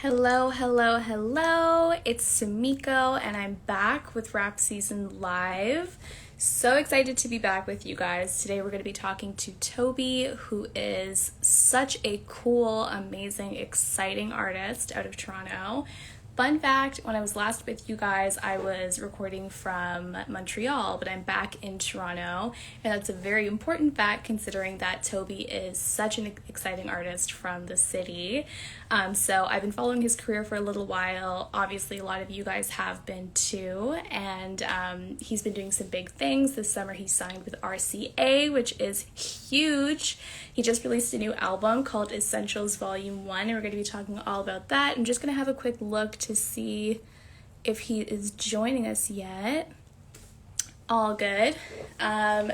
Hello, hello, hello. It's Sumiko, and I'm back with Rapseason Live. So excited to be back with you guys. Today we're going to be talking to TOBi, who is such a cool, amazing, exciting artist out of Toronto. Fun fact, when I was last with you guys, I was recording from Montreal, but I'm back in Toronto, and that's a very important fact considering that TOBi is such an exciting artist from the city. So I've been following his career for a little while. Obviously, a lot of you guys have been too, and he's been doing some big things. This summer, he signed with RCA, which is huge. He just released a new album called Essentials Volume 1, and we're going to be talking all about that. I'm just going to have a quick look to see if he is joining us yet. All good.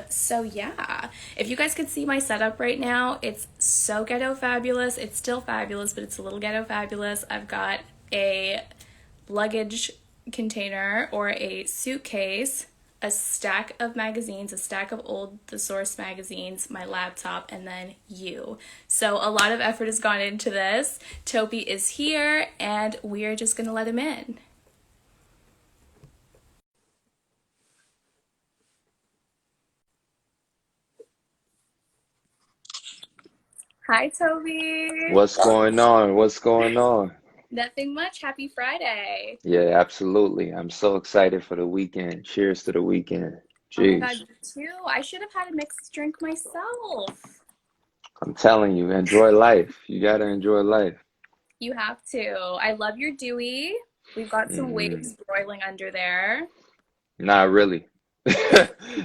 So yeah, if you guys could see my setup right now, it's so ghetto fabulous. It's still fabulous, but it's a little ghetto fabulous. I've got a luggage container or a suitcase, a stack of magazines, a stack of old The Source magazines, my laptop, and then you. So a lot of effort has gone into this. TOBi is here, and we are just gonna let him in. Hi, TOBi. What's going on? What's going on? Nothing much. Happy Friday. Yeah, absolutely. I'm so excited for the weekend. Cheers to the weekend. Oh my God, Jeez. you too. I should have had a mixed drink myself. I'm telling you, enjoy life. You gotta enjoy life. You have to. I love your Dewey. We've got some Mm-mm. waves broiling under there. Not really.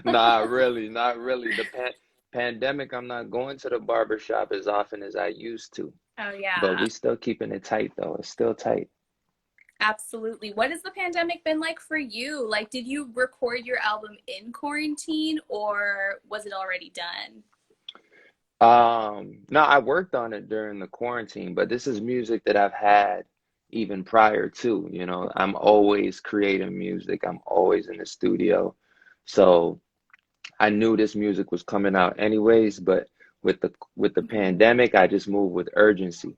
Not really, not really. The pandemic, I'm not going to the barber shop as often as I used to. Oh But yeah, we still keeping it tight though. It's still tight. absolutely. What has the pandemic been like for you? Like, did you record your album in quarantine or was it already done? No, I worked on it during the quarantine, but this is music that I've had even prior to, I'm always creating music. I'm always in the studio. So I knew this music was coming out anyways, but with the Mhm. pandemic, I just moved with urgency.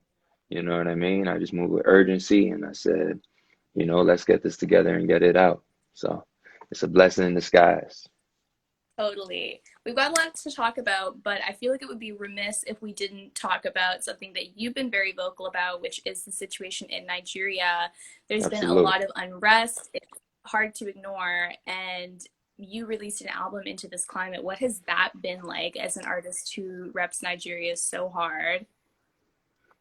You know what I mean? I just moved with urgency and I said, let's get this together and get it out. So it's a blessing in disguise. Totally. We've got a lot to talk about, but I feel like it would be remiss if we didn't talk about something that you've been very vocal about, which is the situation in Nigeria. There's been a Absolutely. lot of unrest. It's hard to ignore. And you released an album into this climate. What has that been like as an artist who reps Nigeria so hard?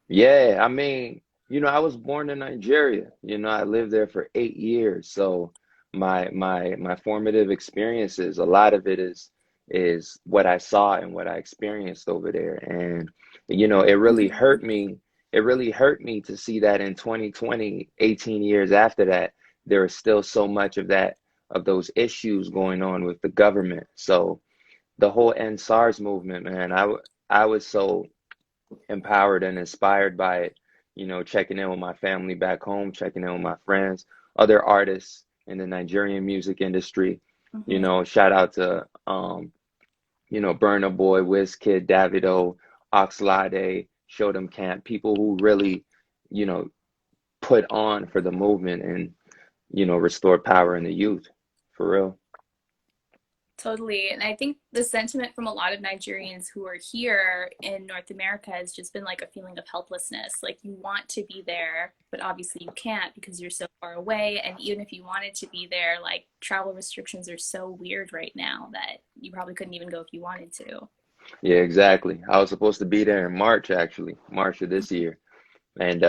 Yeah, I mean, I was born in Nigeria. I lived there for 8 years. So my formative experiences, a lot of it is what I saw and what I experienced over there. And it really Mhm. hurt me. It really hurt me to see that in 2020, 18 years after that, there is still so much of those issues going on with the government. So the whole endsars movement, man, I was so empowered and inspired by it. Checking in with my family back home, checking in with my friends, other artists in the Nigerian music industry. Mhm. Shout out to Burna Boy, Wizkid, Davido, Oxlade, Show Them Camp, people who really, you know, put on for the movement and, restore power in the youth. For real. Totally. And I think the sentiment from a lot of Nigerians who are here in North America has just been like a feeling of helplessness. Like you want to be there, but obviously you can't because you're so far away. And even if you wanted to be there, like travel restrictions are so weird right now that you probably couldn't even go if you wanted to. Yeah, exactly. I was supposed to be there in March, actually, March of this year. And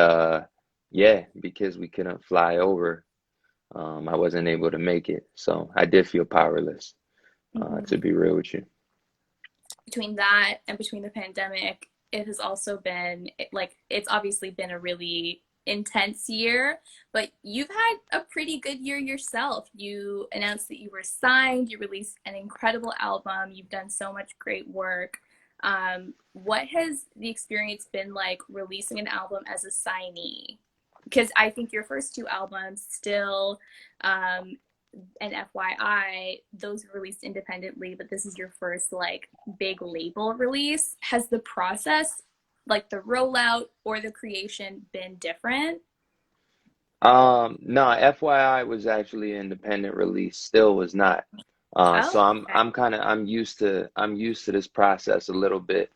yeah, because we couldn't fly over, I wasn't able to make it. So I did feel powerless, to Mhm. be real with you. Between that and between the pandemic, it has also been like it's obviously been a really intense year, but you've had a pretty good year yourself. You announced that you were signed, you released an incredible album, you've done so much great work. What has the experience been like releasing an album as a signee? Because I think your first two albums still um, and FYI, those were released independently, but this is your first like big label release. Has the process, like the rollout or the creation, been different? No, FYI was actually an independent release, still was not. So Oh, okay. I'm used to this process a little bit.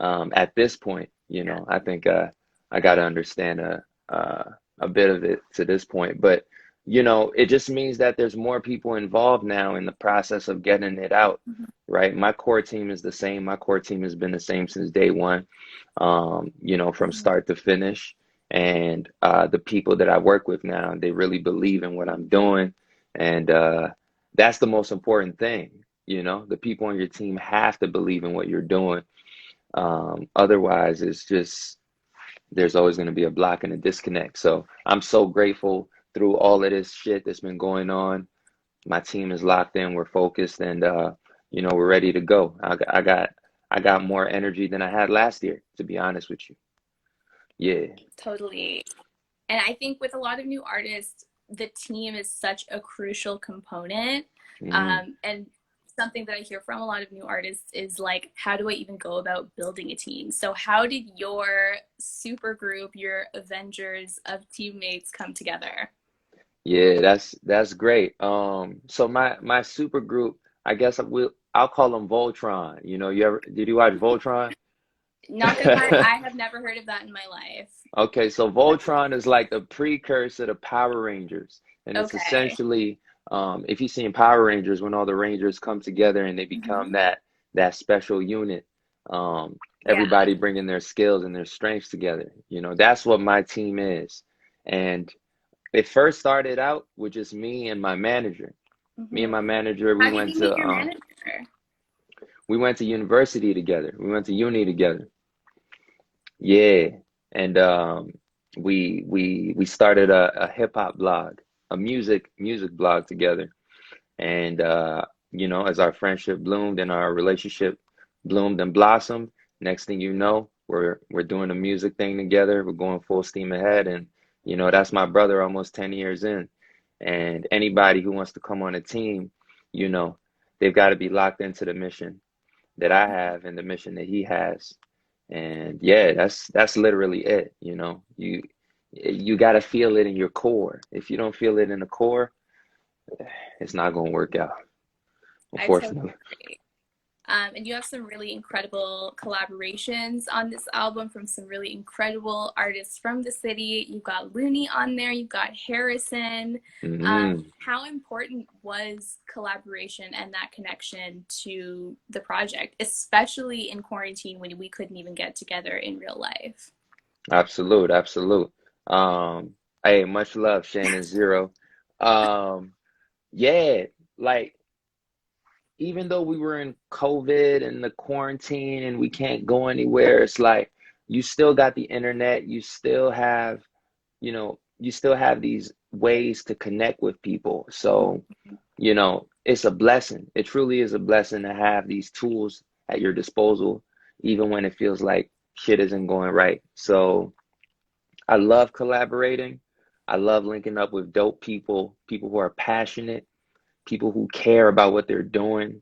At this point, Yeah. I think I got to understand a bit of it to this point, but it just means that there's more people involved now in the process of getting it out, Mhm. right? My core team is the same. My core team has been the same since day one, from Mhm. start to finish. And the people that I work with now, they really believe in what I'm doing. And that's the most important thing. The people on your team have to believe in what you're doing. Otherwise, it's just, there's always going to be a block and a disconnect. So I'm so grateful through all of this shit that's been going on. My team is locked in, we're focused, and we're ready to go. I got more energy than I had last year, to be honest with you. Yeah. Totally. And I think with a lot of new artists, the team is such a crucial component. Mhm. And something that I hear from a lot of new artists is like, how do I even go about building a team? So, how did your super group, your Avengers of teammates come together? Yeah, that's great. So my super group, I guess I'll call them Voltron. Did you watch Voltron? Not gonna lie, I have never heard of that in my life. Okay, so Voltron is like the precursor to Power Rangers, and it's Okay. essentially, if you've seen Power Rangers, when all the Rangers come together and they become Hmm. that special unit, Yeah. everybody bringing their skills and their strengths together. That's what my team is, and it first started out with just me and my manager. Me and Hmm. my manager, How did you meet your manager? we went to university together. We went to uni together. Yeah, and we started a hip hop blog, a music blog together. And as our friendship bloomed and our relationship bloomed and blossomed, next thing you know, we're doing a music thing together. We're going full steam ahead, and that's my brother almost 10 years in. And anybody who wants to come on a team, you know, they've got to be locked into the mission that I have and the mission that he has. And yeah, that's literally it. You got to feel it in your core. If you don't feel it in the core, it's not going to work out, I totally unfortunately. agree. And you have some really incredible collaborations on this album from some really incredible artists from the city. You've got Looney on there, you've got Harrison. Hmm. How important was collaboration and that connection to the project, especially in quarantine when we couldn't even get together in real life? Absolute, absolute. Hey, much love, Shannon Zero. Um, yeah, like even though we were in COVID and the quarantine and we can't go anywhere, it's like you still got the internet, you still have these ways to connect with people. So, it's a blessing. It truly is a blessing to have these tools at your disposal, even when it feels like shit isn't going right. So, I love collaborating. I love linking up with dope people, people who are passionate, people who care about what they're doing,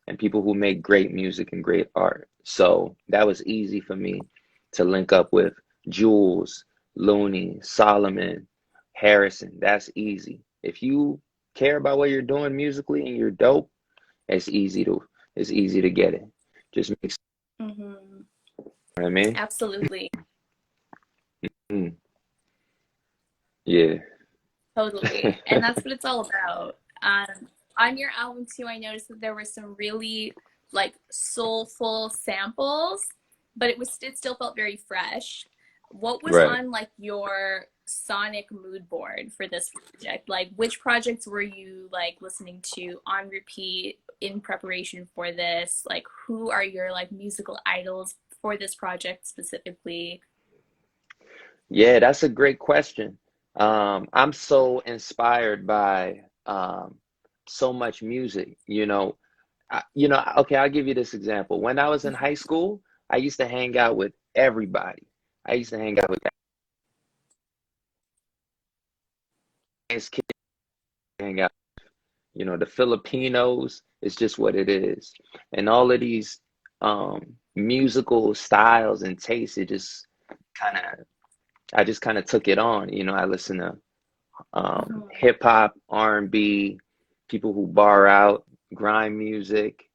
and people who make great music and great art. So that was easy for me to link up with Jules, Looney, Solomon, Harrison. That's easy. If you care about what you're doing musically and you're dope, it's easy to it's easy to get it. Just makes Mm-hmm. what I mean. Absolutely. Mm, yeah. Totally. And that's what it's all about. On your album too, I noticed that there were some really like soulful samples, but it still felt very fresh. What was Right. on like your sonic mood board for this project? Like which projects were you like listening to on repeat in preparation for this? Like who are your like musical idols for this project specifically? Yeah, that's a great question. I'm so inspired by so much music. Okay, I'll give you this example. When I was in high school, I used to hang out with everybody. I used to hang out with Chinese kids, hang out, the Filipinos. It's just what it is. And all of these musical styles and tastes, kind of, I just kind of took it on. I listen to Mhm. Hip hop, R&B, people who bar out, grime music,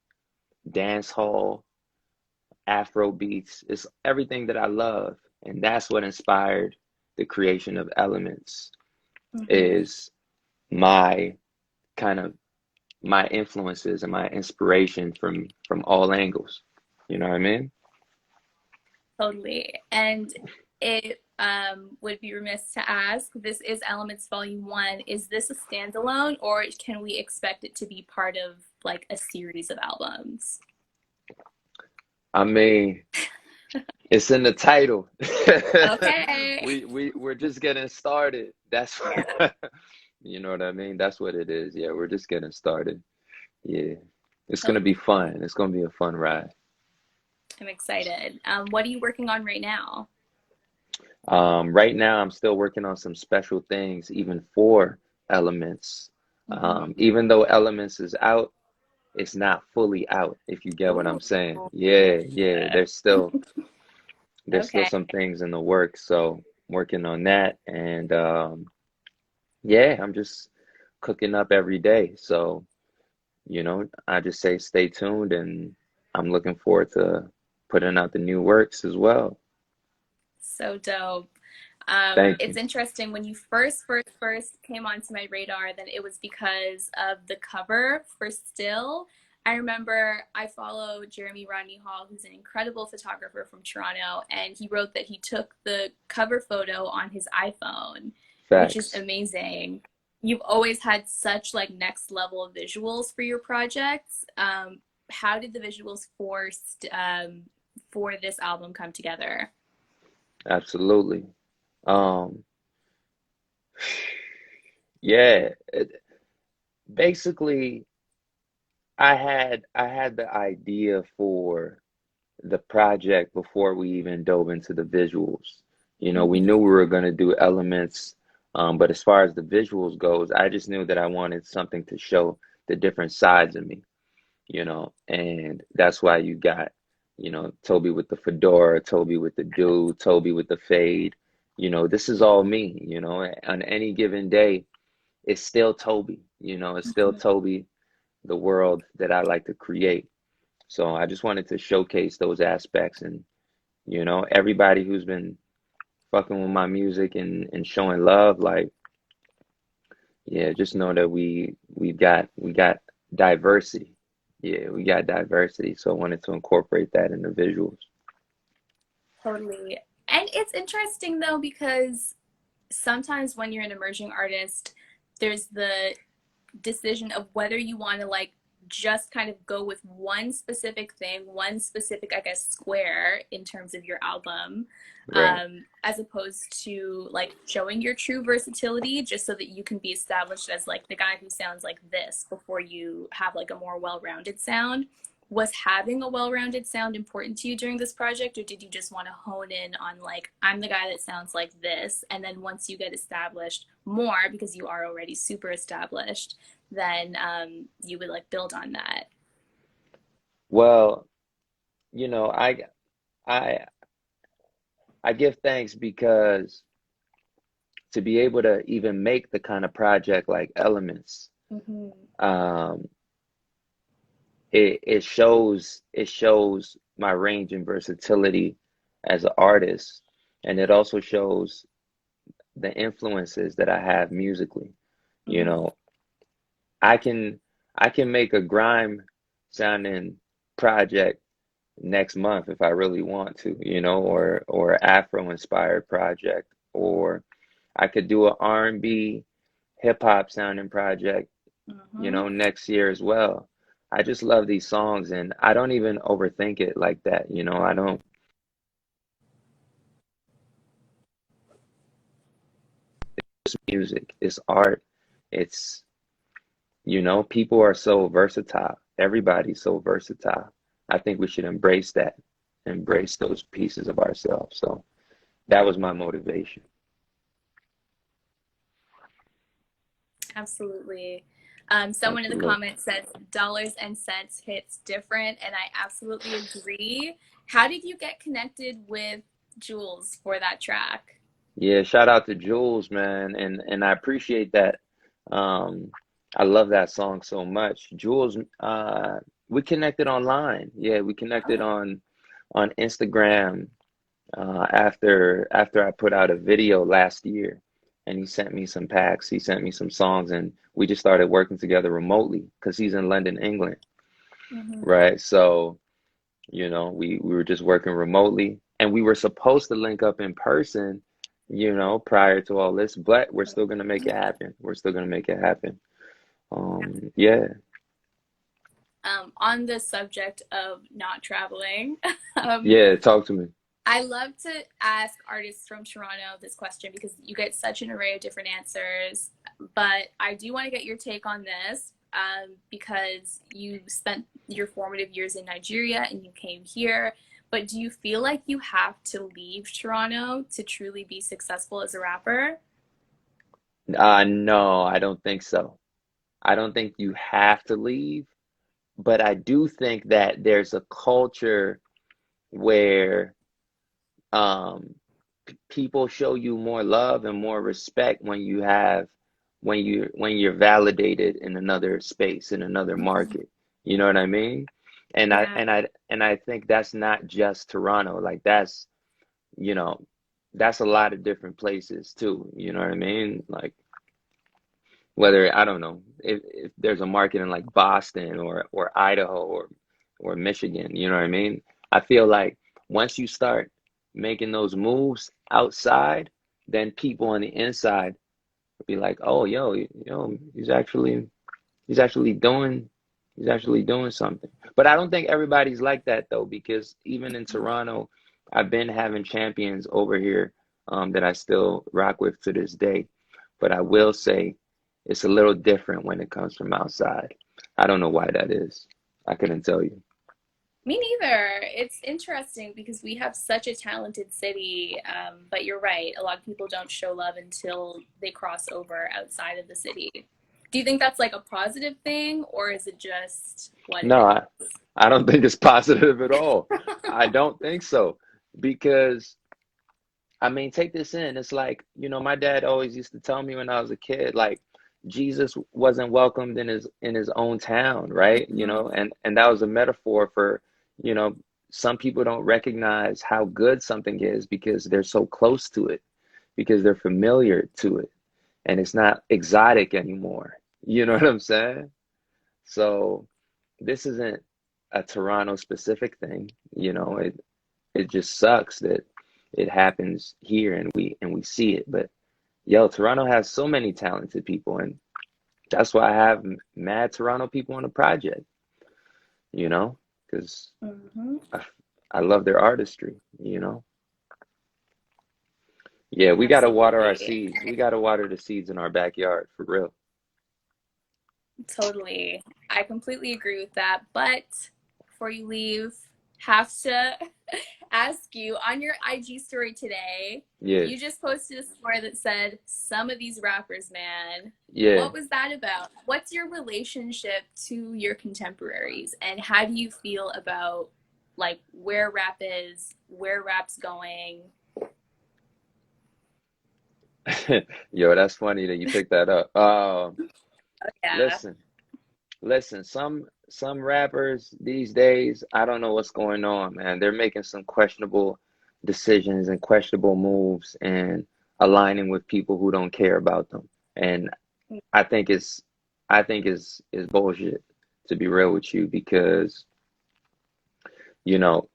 dance hall, Afro beats. It's everything that I love, and that's what inspired the creation of Elements. Mhm. Is my kind of my influences and my inspiration from all angles. You know what I mean? Totally. And it would be remiss to ask, this is Elements Volume 1. Is this a standalone or can we expect it to be part of like a series of albums? I mean, it's in the title. Okay. We're just getting started. That's Yeah. what, you know what I mean? That's what it is. Yeah, we're just getting started. Yeah. It's gonna be Totally. fun. It's gonna be a fun ride. I'm excited. What are you working on right now? Right now, I'm still working on some special things, even for Elements. Hmm. Even though Elements is out, it's not fully out, if you get what Ooh. I'm saying. Yeah, yeah. There's still Okay. some things in the works, so working on that, and yeah, I'm just cooking up every day. So, I just say stay tuned, and I'm looking forward to putting out the new works as well. So dope. Thank It's you. interesting when you first came onto my radar, then it was because of the cover for Still. I remember I follow Jeremy Rodney Hall, who's an incredible photographer from Toronto, and he wrote that he took the cover photo on his iPhone, which is Facts. amazing. You've always had such like next level visuals for your projects. How did the visuals for this album come together? Absolutely. Um, yeah, basically, I had the idea for the project before we even dove into the visuals. We Mhm. knew we were going to do Elements, but as far as the visuals goes, I just knew that I wanted something to show the different sides of me, and that's why you got, TOBi with the fedora, TOBi with the do, TOBi with the fade. This is all me, on any given day, it's still TOBi, it's still Mhm. TOBi, the world that I like to create. So I just wanted to showcase those aspects, and everybody who's been fucking with my music and showing love, like, yeah, just know that we got diversity. Yeah, we got diversity. So I wanted to incorporate that in the visuals. Totally. And it's interesting though, because sometimes when you're an emerging artist, there's the decision of whether you want to like just kind of go with one specific thing, one specific, I guess, square in terms of your album, Right. as opposed to like showing your true versatility just so that you can be established as like the guy who sounds like this before you have like a more well rounded sound. Was having a well rounded sound important to you during this project, or did you just want to hone in on like, I'm the guy that sounds like this? And then once you get established more, because you are already super established, then you would like build on that. Well, you know, I I I give thanks because to be able to even make the kind of project like Elements, Mm-hmm. um, it shows my range and versatility as an artist, and it also shows the influences that I have musically. You Mm-hmm. know, I can I can make a grime sounding project next month if I really want to, or Afro inspired project, or I could do an R&B hip hop sounding project, Mm-hmm. next year as well. I just love these songs, and I don't even overthink it like that, I don't. It's music, it's art, it's people are so versatile. Everybody's so versatile. I think we should embrace that, embrace those pieces of ourselves. So that was my motivation. Absolutely. Someone in the Absolutely. comments says dollars and cents hits different, and I absolutely agree. How did you get connected with Jules for that track? Yeah, shout out to Jules, man, and I appreciate that. Um, I love that song so much. Jules, we connected online. Yeah, we connected Oh. on Instagram after I put out a video last year, and he sent me some packs. He sent me some songs, and we just started working together remotely because he's in London, England, Hmm. right? So, we were just working remotely, and we were supposed to link up in person, prior to all this, but we're still gonna make it happen. We're still gonna make it happen. Yeah, On the subject of not traveling, um, yeah. Talk to me. I love to ask artists from Toronto this question because you get such an array of different answers. But I do want to get your take on this because you spent your formative years in Nigeria and you came here. But do you feel like you have to leave Toronto to truly be successful as a rapper? No, I don't think so. I don't think you have to leave, but I do think that there's a culture where people show you more love and more respect when you're validated in another space, in another Mhm. market. You know what I mean? And I Yeah. and I and I think that's not just Toronto. Like you know, that's a lot of different places too. You know what I mean? Like whether I don't know if there's a market in like Boston or Idaho or Michigan, you know what I mean? I feel like once you start making those moves outside, then people on the inside will be like, "Oh, yo, he's actually he's actually doing something." But I don't think everybody's like that though, because even in Toronto, I've been having champions over here that I still rock with to this day. But I will say it's a little different when it comes from outside. I don't know why that is. I couldn't tell you. Me neither. It's interesting because we have such a talented city, but you're right. A lot of people don't show love until they cross over outside of the city. Do you think that's like a positive thing, or is it just what No, it I don't think it's positive at all. I don't think so because I mean, take this in. It's like, my dad always used to tell me when I was a kid, like Jesus wasn't welcomed in his own town, right? is? And that was a metaphor for, you know, some people don't recognize how good something is because they're so close to it, because they're familiar to it, and it's not exotic anymore. You know what I'm saying? So this isn't a Toronto specific thing, it just sucks that it happens here and we see it. But yo, Toronto has so many talented people, and that's why I have mad Toronto people on the project, because Mm-hmm. I, I love their artistry. Yeah, we gotta water our Absolutely. seeds. We gotta water the seeds in our backyard for real. Totally. I completely agree with that. But before you leave, have to ask you on your IG story today, Yeah, you just posted a story that said, "Some of these rappers, man." yeah. What was that about? What's your relationship to your contemporaries? And how do you feel about like where rap is, where rap's going? Yo, that's funny that you picked that up. Yeah. Listen, listen, some rappers these days, I don't know what's going on, man. They're making some questionable decisions and questionable moves and aligning with people who don't care about them. And I think it's I think is bullshit, to be real with you, because you know,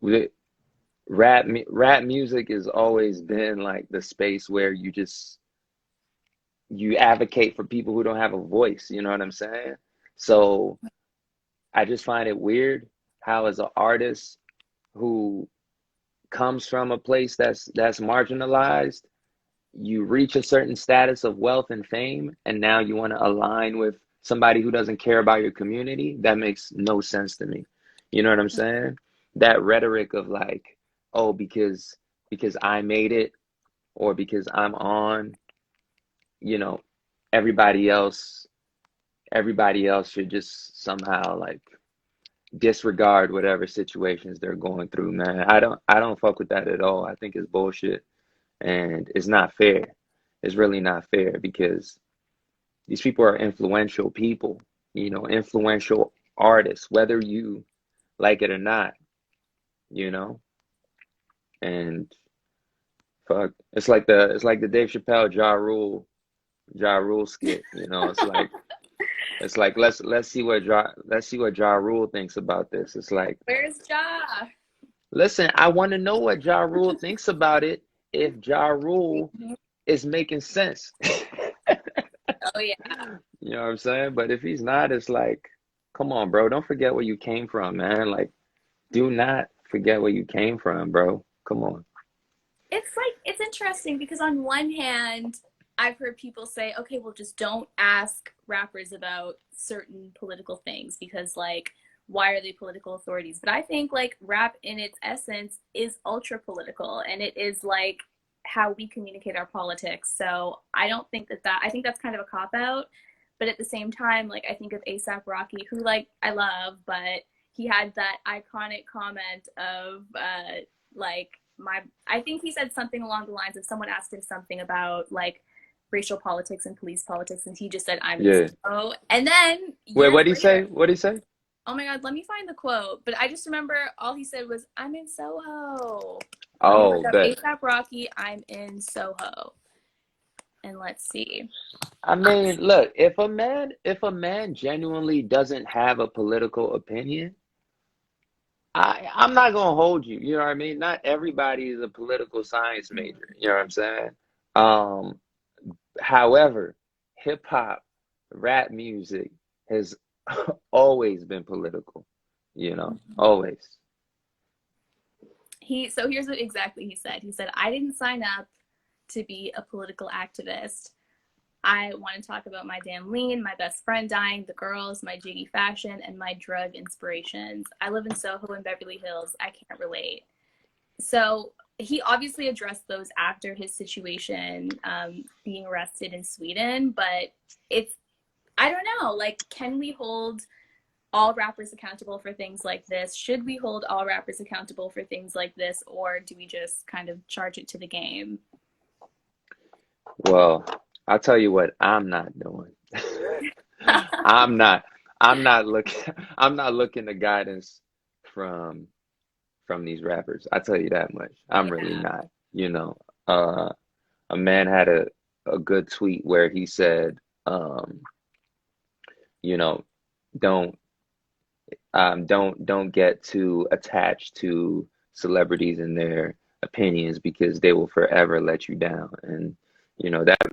we, rap music has always been like the space where you advocate for people who don't have a voice, you know what I'm saying? So I just find it weird how, as an artist who comes from a place that's marginalized, you reach a certain status of wealth and fame, and now you want to align with somebody who doesn't care about your community. That makes no sense to me. You know what I'm saying? That rhetoric of like, oh, because I made it, or because I'm on, you know, everybody else everybody else should just somehow like disregard whatever situations they're going through, man. I don't fuck with that at all. I think it's bullshit. And it's not fair. It's really not fair because these people are influential people, influential artists, whether you like it or not, you know? And fuck, it's like the Dave Chappelle Ja Rule skit, it's like let's see what Ja Rule thinks about this. It's like, Where's Ja? listen, I want to know what Ja Rule thinks about it if Ja Rule Mhm. is making sense. Oh yeah. You know what I'm saying? But if he's not, it's like, come on, bro. Don't forget where you came from, man. Like, do not forget where you came from, bro. Come on. It's like it's interesting because on one hand, I've heard people say, okay, well just don't ask rappers about certain political things because like why are they political authorities? But I think like rap in its essence is ultra political and it is like how we communicate our politics. So I don't think that I think that's kind of a cop out. But at the same time, like I think of ASAP Rocky, who like I love, but he had that iconic comment of like my I think he said something along the lines of someone asked him something about like racial politics and police politics and he just said I'm in Yeah. Soho. And then Wait, years what'd he say? later, What'd he say? oh my god, let me find the quote. But I just remember all he said was I'm in Soho. Let me look Oh, up bet. ASAP Rocky, I'm in Soho. And let's see. I mean, look, if a man genuinely doesn't have a political opinion, I'm not gonna hold you. You know what I mean? Not everybody is a political science major. You know what I'm saying? Um, However, hip hop, rap music has always been political, always. So here's what exactly he said. He said, I didn't sign up to be a political activist. I want to talk about my damn lean, my best friend dying, the girls, my jiggy fashion, and my drug inspirations. I live in Soho and Beverly Hills. I can't relate. So he obviously addressed those after his situation being arrested in Sweden, but it's, I don't know, like, can we hold all rappers accountable for things like this? Should we hold all rappers accountable for things like this, or do we just kind of charge it to the game? Well, I'll tell you what I'm not doing. I'm not I'm not looking I'm not looking to guidance from from these rappers. I tell you that much. I'm really Yeah. not. You know, uh, a man had a good tweet where he said, um, you know, don't don't get too attached to celebrities and their opinions because they will forever let you down. And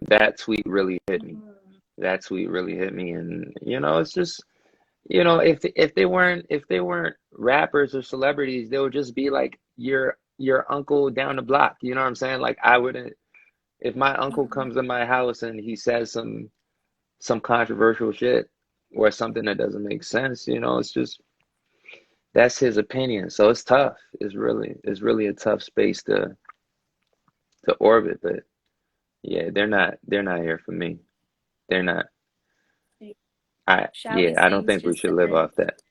that tweet really hit me. Mhm. That tweet really hit me. And it's just if they weren't rappers or celebrities, they would just be like your uncle down the block. You know what I'm saying? Like I wouldn't if my uncle Mhm. comes to my house and he says some controversial shit or something that doesn't make sense. It's just that's his opinion. So it's tough. It's really a tough space to orbit. But yeah, they're not here for me. They're not. I Shally Yeah, I don't Sings think we just should live said, off that.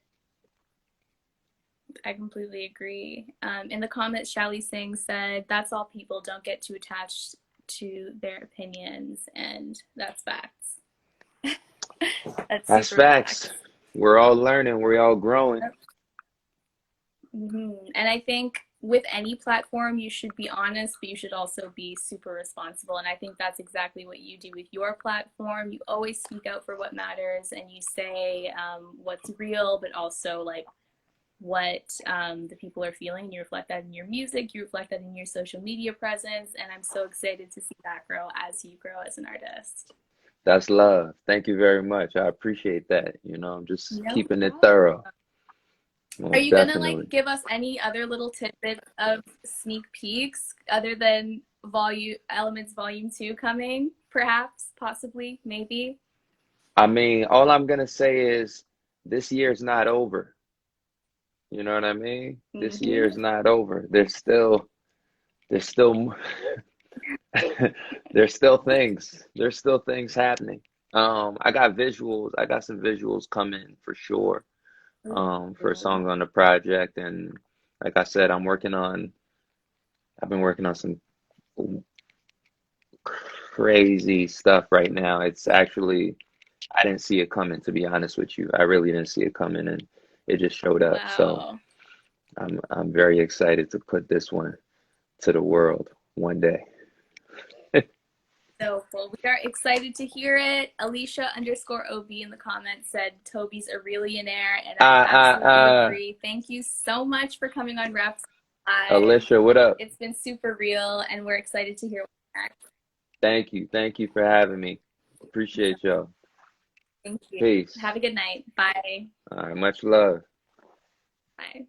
I completely agree. In the comments, Shally Singh said, that's all people don't get too attached to their opinions, and that's facts. That's That's super facts. facts. We're all learning. We're all growing. And I think with any platform, you should be honest, but you should also be super responsible. And I think that's exactly what you do with your platform. You always speak out for what matters and you say what's real, but also like what the people are feeling. You reflect that in your music, you reflect that in your social media presence. And I'm so excited to see that grow as you grow as an artist. That's love. Thank you very much. I appreciate that. I'm just No keeping it problem. thorough. Are Most you gonna like definitely. give us any other little tidbits of sneak peeks other than volume elements volume 2 coming? Perhaps, possibly, maybe. I mean, all I'm gonna say is this year's not over. You know what I mean? This Mm-hmm. year's not over. There's still there's still things happening. I got visuals. I got some visuals coming for sure. For Ooh. songs on the project, and like I said, I've been working on some crazy stuff right now. It's actually, I didn't see it coming, to be honest with you. I really didn't see it coming, and it just showed up. So Wow. I'm very excited to put this one to the world one day. So cool. We are excited to hear it. Alicia underscore OB in the comments said Toby's a realionaire, and I absolutely agree. Thank you so much for coming on Raps Live. Alicia, what up? It's been super real, and we're excited to hear what's next. Thank you. Thank you for having me. Appreciate y'all. Thank you. Peace. Have a good night. Bye. All right, much love. Bye.